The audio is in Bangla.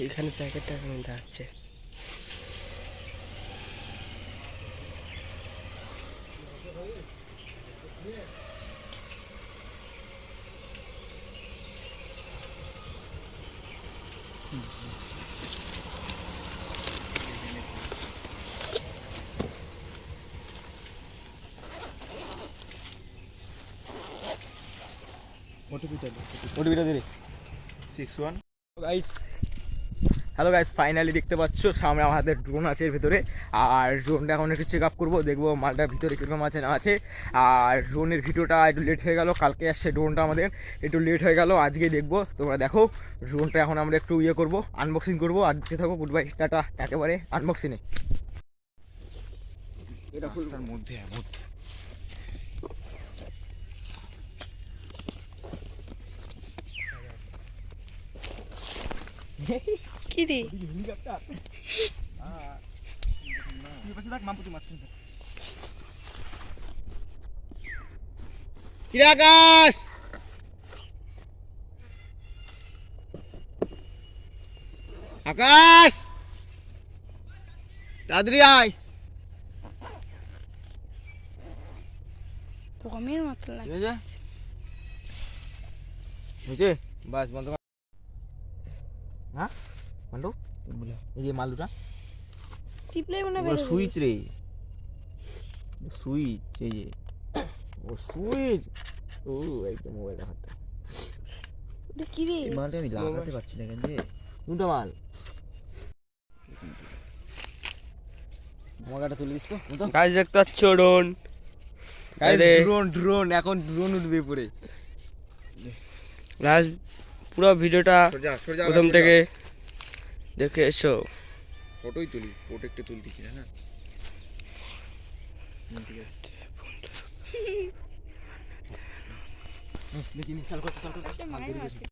এখানে প্যাকেটটা মধ্যে আসছে। ওটিপিটা দিলি 61 গাইস। হ্যালো গাইস, ফাইনালি দেখতে পাচ্ছ সামনে আমাদের ড্রোন আছে এর ভিতরে। আর ড্রোনটা এখন একটু চেক আপ করবো, দেখবো মালটার ভিতরে কীরকম আছে না আছে। আর ড্রোনের ভিডিওটা একটু লেট হয়ে গেল, কালকে আসছে ড্রোনটা আমাদের, একটু লেট হয়ে গেল, আজকে দেখবো। তোমরা দেখো ড্রোনটা এখন আমরা একটু ইয়ে করবো, আনবক্সিং করবো। আর দেখতে থাকো, গুড বাই, টাটা, একেবারে আনবক্সিংয়ে। এটা রাস্তার মধ্যে কি রে আকাশ, আকাশ তাড়াতাড়ি আয়। গমের মতো লাগে। বুঝছে বাস বন্ধ কর। হ্যাঁ বন্ধু, এই যে মাল দুটা টিপলে মনে বের হবে। সুইচ রে, সুইচ, এই যে ও সুইচ। ও একদম মোবাইল হাতটা। ওটা কি রে? এই মালটা আমি লাগাতে পারছি না কেন রে। কোনটা মাল? আমার গাটা তুলে দিস তো। গাছ দেখতে পাচ্ছ ড্রোন। ড্রোন ড্রোন এখন ড্রোন উঠবে পরে। লাস্ট পুরো ভিডিওটা প্রথম থেকে দেখে এসো। ফটোই তুলি, প্রোটেক্টে তুলতে কি না। ঠিক আছে। দেখি চাল করতে